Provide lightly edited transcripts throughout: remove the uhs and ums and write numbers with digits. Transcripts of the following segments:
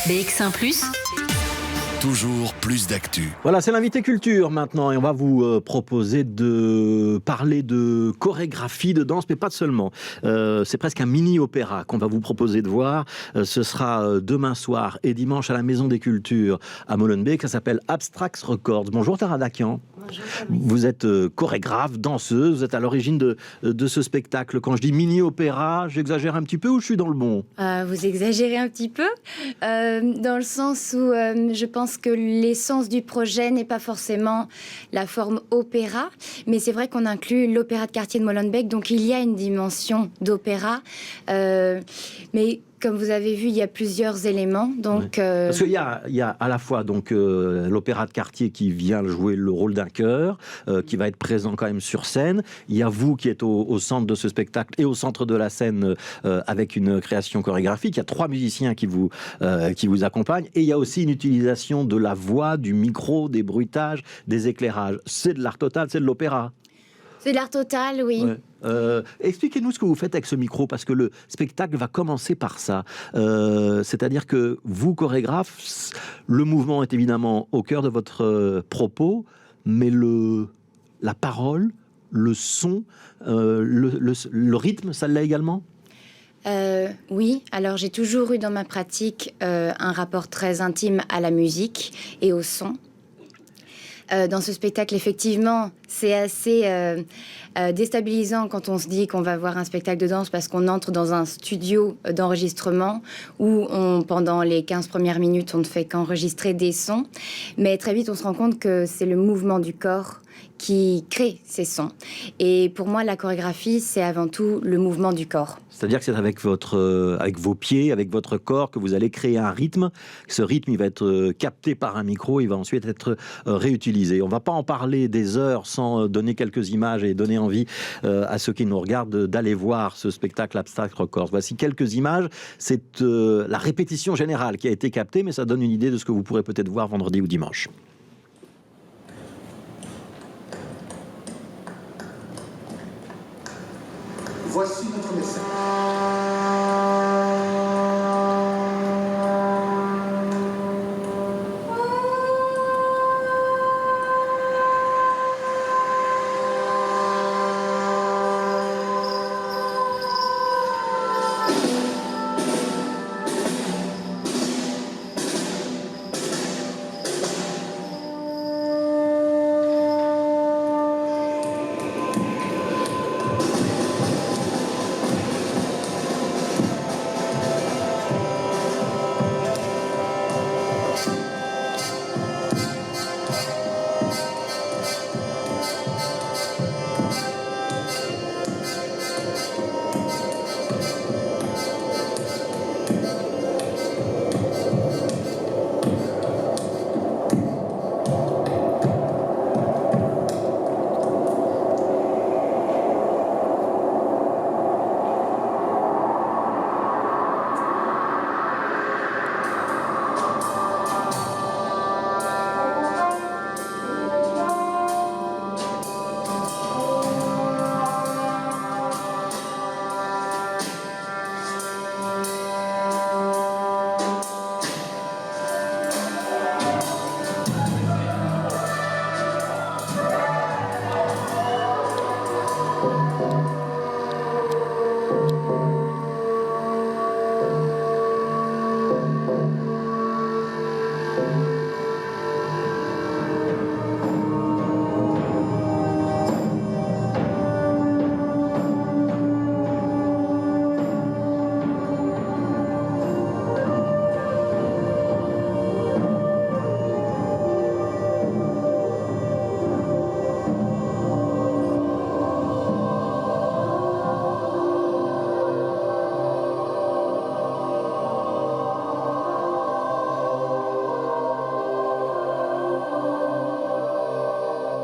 BX1 +, toujours plus d'actu. Voilà, c'est l'invité culture maintenant et on va vous proposer de parler de chorégraphie, de danse, mais pas seulement. C'est presque un mini-opéra qu'on va vous proposer de voir. Ce sera demain soir et dimanche à la Maison des Cultures à Molenbeek. Ça s'appelle Abstract Records. Bonjour Tara Dakian. Bonjour. Vous êtes chorégraphe, danseuse, vous êtes à l'origine de ce spectacle. Quand je dis mini-opéra, j'exagère un petit peu ou je suis dans le bon ? Vous exagérez un petit peu, dans le sens où je pense que l'essence du projet n'est pas forcément la forme opéra, mais c'est vrai qu'on inclut l'opéra de quartier de Molenbeek, donc il y a une dimension d'opéra, mais comme vous avez vu, il y a plusieurs éléments. Donc, Parce qu'il y a à la fois donc, l'opéra de quartier qui vient jouer le rôle d'un chœur, qui va être présent quand même sur scène. Il y a vous qui êtes au centre de ce spectacle et au centre de la scène avec une création chorégraphique. Il y a 3 musiciens qui vous accompagnent. Et il y a aussi une utilisation de la voix, du micro, des bruitages, des éclairages. C'est de l'art total, c'est de l'opéra. c'est de l'art total, oui. Ouais. Expliquez-nous ce que vous faites avec ce micro, parce que le spectacle va commencer par ça. C'est-à-dire que vous, chorégraphe, le mouvement est évidemment au cœur de votre propos, mais la parole, le son, le rythme, ça l'est également ? Oui, alors j'ai toujours eu dans ma pratique un rapport très intime à la musique et au son. Dans ce spectacle, effectivement, c'est assez déstabilisant quand on se dit qu'on va voir un spectacle de danse parce qu'on entre dans un studio d'enregistrement où pendant les 15 premières minutes, on ne fait qu'enregistrer des sons. Mais très vite, on se rend compte que c'est le mouvement du corps qui crée ces sons. Et pour moi, la chorégraphie, c'est avant tout le mouvement du corps. C'est-à-dire que c'est avec vos pieds, avec votre corps, que vous allez créer un rythme. Ce rythme, il va être capté par un micro, il va ensuite être réutilisé. On ne va pas en parler des heures sans donner quelques images et donner envie à ceux qui nous regardent d'aller voir ce spectacle Abstract Records. Voici quelques images. C'est la répétition générale qui a été captée, mais ça donne une idée de ce que vous pourrez peut-être voir vendredi ou dimanche. Voici notre message.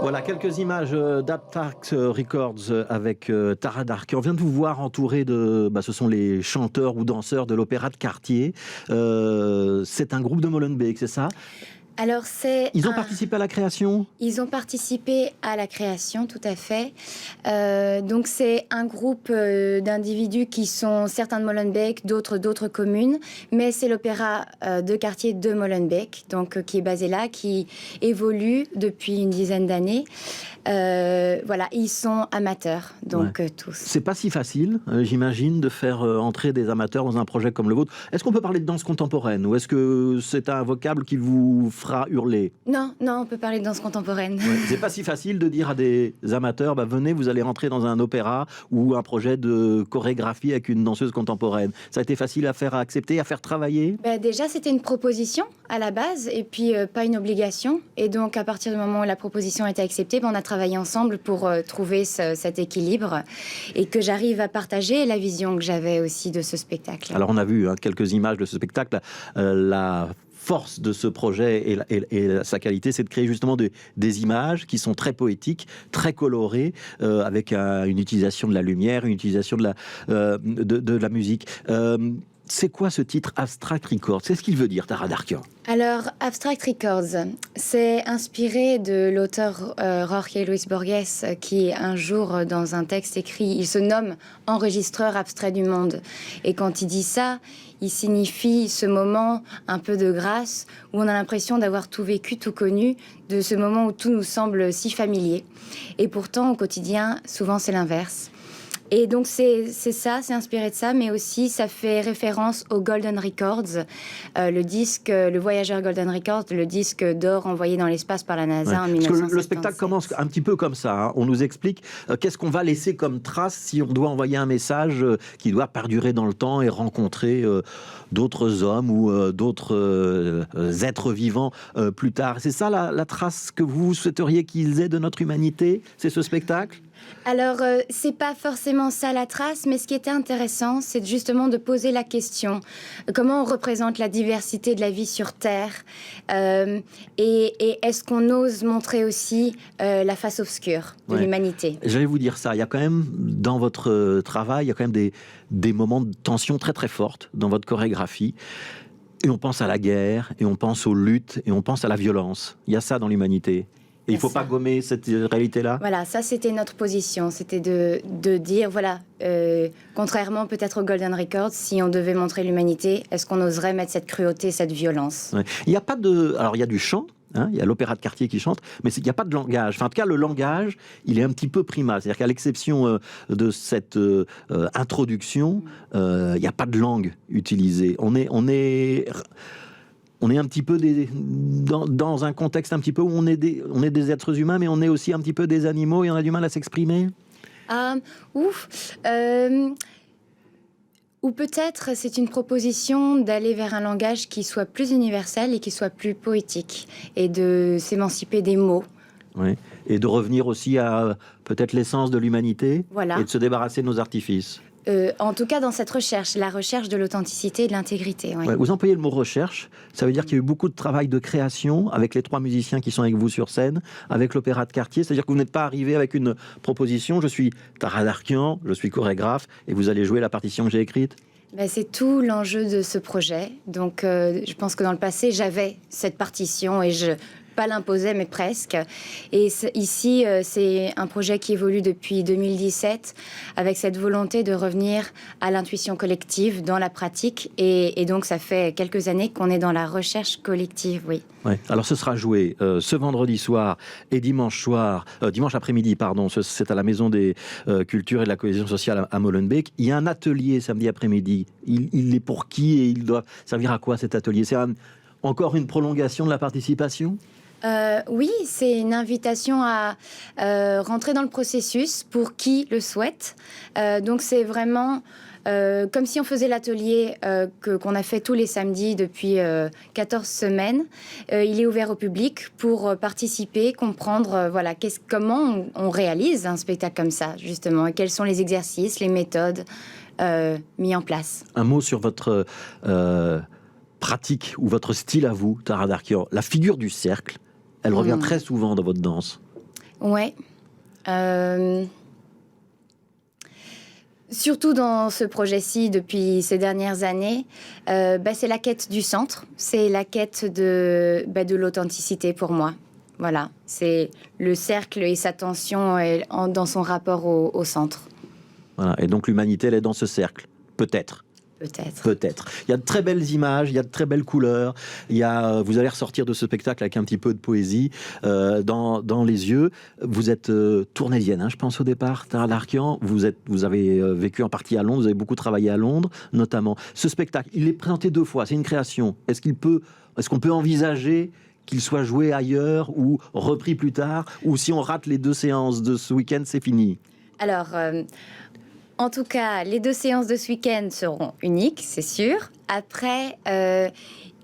Voilà quelques images d'Abstract Records avec Tara Dakian. On vient de vous voir entouré de... ce sont les chanteurs ou danseurs de l'opéra de quartier. C'est un groupe de Molenbeek, c'est ça ? Alors Ils ont participé à la création? Ils ont participé à la création, tout à fait. Donc c'est un groupe d'individus qui sont certains de Molenbeek, d'autres communes, mais c'est l'opéra de quartier de Molenbeek, donc qui est basé là, qui évolue depuis une dizaine d'années. Voilà, ils sont amateurs, donc tous. C'est pas si facile, j'imagine, de faire entrer des amateurs dans un projet comme le vôtre. Est-ce qu'on peut parler de danse contemporaine ou est-ce que c'est un vocable qui vous fera hurler? Non, on peut parler de danse contemporaine. C'est pas si facile de dire à des amateurs, venez, vous allez rentrer dans un opéra ou un projet de chorégraphie avec une danseuse contemporaine. Ça a été facile à faire accepter, à faire travailler? Déjà, c'était une proposition à la base et puis pas une obligation. Et donc, à partir du moment où la proposition a été acceptée, on a travaillé ensemble pour trouver cet équilibre et que j'arrive à partager la vision que j'avais aussi de ce spectacle. Alors, on a vu quelques images de ce spectacle. La force de ce projet et sa qualité, c'est de créer justement des images qui sont très poétiques, très colorées, avec une utilisation de la lumière, une utilisation de la musique. C'est quoi ce titre Abstract Records? C'est ce qu'il veut dire, Tara Darkian? Alors, Abstract Records, c'est inspiré de l'auteur Jorge Luis Borges qui, un jour, dans un texte écrit, il se nomme enregistreur abstrait du monde. Et quand il dit ça, il signifie ce moment un peu de grâce où on a l'impression d'avoir tout vécu, tout connu, de ce moment où tout nous semble si familier. Et pourtant, au quotidien, souvent, c'est l'inverse. Et donc c'est ça, c'est inspiré de ça, mais aussi ça fait référence au Golden Records, le disque, le voyageur Golden Records, le disque d'or envoyé dans l'espace par la NASA en 1977. Parce que le spectacle commence un petit peu comme ça, hein. On nous explique qu'est-ce qu'on va laisser comme trace si on doit envoyer un message qui doit perdurer dans le temps et rencontrer d'autres hommes ou d'autres êtres vivants plus tard. C'est ça la trace que vous souhaiteriez qu'ils aient de notre humanité? C'est ce spectacle? Alors, c'est pas forcément ça la trace, mais ce qui était intéressant, c'est justement de poser la question. Comment on représente la diversité de la vie sur Terre? Et est-ce qu'on ose montrer aussi la face obscure de l'humanité? J'allais vous dire ça. Il y a quand même, dans votre travail, il y a quand même des moments de tension très très fortes dans votre chorégraphie. Et on pense à la guerre, et on pense aux luttes, et on pense à la violence. Il y a ça dans l'humanité. Et il ne faut pas gommer cette réalité-là? Voilà, ça c'était notre position, c'était de dire, voilà, contrairement peut-être au Golden Records, si on devait montrer l'humanité, est-ce qu'on oserait mettre cette cruauté, cette violence? Il n'y a pas de... Alors il y a du chant, hein, il y a l'opéra de quartier qui chante, mais il n'y a pas de langage. Enfin, en tout cas, le langage, il est un petit peu primal. C'est-à-dire qu'à l'exception de cette introduction, il n'y a pas de langue utilisée. On est un petit peu dans un contexte un petit peu où on est des êtres humains, mais on est aussi un petit peu des animaux et on a du mal à s'exprimer. Ou peut-être c'est une proposition d'aller vers un langage qui soit plus universel et qui soit plus poétique et de s'émanciper des mots. Oui. Et de revenir aussi à peut-être l'essence de l'humanité, et de se débarrasser de nos artifices. En tout cas, dans cette recherche, la recherche de l'authenticité et de l'intégrité. Ouais, vous employez le mot recherche, ça veut dire qu'il y a eu beaucoup de travail de création avec les 3 musiciens qui sont avec vous sur scène, avec l'opéra de quartier, c'est-à-dire que vous n'êtes pas arrivé avec une proposition, je suis Tara Darkian, je suis chorégraphe, et vous allez jouer la partition que j'ai écrite? C'est tout l'enjeu de ce projet. Donc, je pense que dans le passé, j'avais cette partition et pas l'imposais, mais presque. Et ici, c'est un projet qui évolue depuis 2017 avec cette volonté de revenir à l'intuition collective dans la pratique. Et donc, ça fait quelques années qu'on est dans la recherche collective, oui. Ouais. Alors, ce sera joué ce vendredi soir et dimanche après-midi, pardon. C'est à la Maison des Cultures et de la Cohésion Sociale à Molenbeek. Il y a un atelier samedi après-midi. Il est pour qui et il doit servir à quoi cet atelier? C'est encore une prolongation de la participation? Oui, c'est une invitation à rentrer dans le processus pour qui le souhaite. Donc c'est vraiment comme si on faisait l'atelier qu'on a fait tous les samedis depuis 14 semaines. Il est ouvert au public pour participer, comprendre comment on réalise un spectacle comme ça, justement, et quels sont les exercices, les méthodes mis en place. Un mot sur votre pratique ou votre style à vous, Tara Darkian. La figure du cercle, elle revient très souvent dans votre danse. Ouais. Surtout dans ce projet-ci, depuis ces dernières années, c'est la quête du centre, c'est la quête de l'authenticité pour moi. Voilà, c'est le cercle et sa tension dans son rapport au centre. Voilà. Et donc l'humanité, elle est dans ce cercle, peut-être. Peut-être. Peut-être. Il y a de très belles images, il y a de très belles couleurs. Vous allez ressortir de ce spectacle avec un petit peu de poésie dans les yeux. Vous êtes tournaisienne, je pense au départ, Tara Darkian. Vous avez vécu en partie à Londres, vous avez beaucoup travaillé à Londres, notamment. Ce spectacle, il est présenté 2 fois, c'est une création. Est-ce qu'on peut envisager qu'il soit joué ailleurs ou repris plus tard, ou si on rate les 2 séances de ce week-end, c'est fini? Alors, en tout cas, les 2 séances de ce week-end seront uniques, c'est sûr. Après,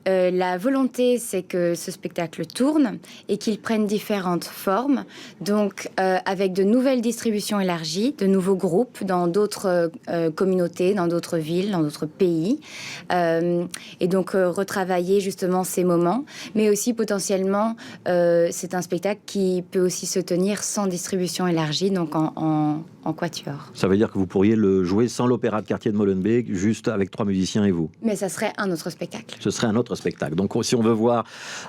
la volonté, c'est que ce spectacle tourne et qu'il prenne différentes formes. Donc, avec de nouvelles distributions élargies, de nouveaux groupes dans d'autres communautés, dans d'autres villes, dans d'autres pays. Et donc, retravailler justement ces moments. Mais aussi, potentiellement, c'est un spectacle qui peut aussi se tenir sans distribution élargie, donc en quatuor. Ça veut dire que vous pourriez le jouer sans l'opéra de quartier de Molenbeek, juste avec 3 musiciens et vous? Mais ça serait un autre spectacle. Ce serait un autre spectacle. Donc si on veut voir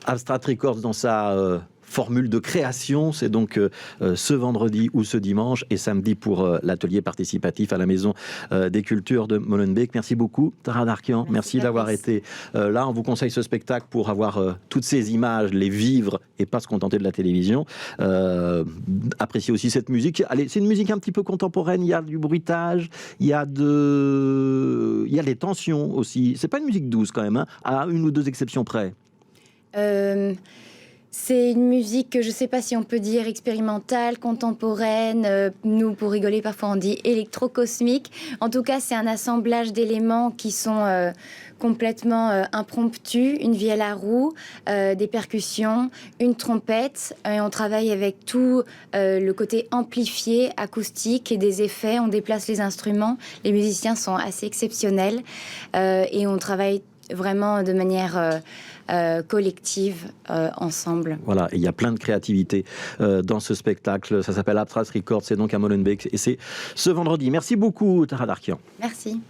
Abstract Records dans sa formule de création, c'est donc ce vendredi ou ce dimanche et samedi pour l'atelier participatif à la Maison des Cultures de Molenbeek. Merci beaucoup Tara Darkian, merci d'avoir été là. On vous conseille ce spectacle pour avoir toutes ces images, les vivre et pas se contenter de la télévision. Appréciez aussi cette musique. Allez, c'est une musique un petit peu contemporaine, il y a du bruitage, il y a des tensions aussi. C'est pas une musique douce quand même, à 1 ou 2 exceptions près. C'est une musique que je ne sais pas si on peut dire expérimentale, contemporaine. Nous, pour rigoler, parfois on dit électrocosmique. En tout cas, c'est un assemblage d'éléments qui sont complètement impromptus. Une vielle à roue, des percussions, une trompette. Et on travaille avec tout le côté amplifié, acoustique et des effets. On déplace les instruments. Les musiciens sont assez exceptionnels. Et on travaille vraiment de manière collective, ensemble. Voilà, et il y a plein de créativité dans ce spectacle. Ça s'appelle Abstract Records, c'est donc à Molenbeek et c'est ce vendredi. Merci beaucoup Tara Darkian. Merci.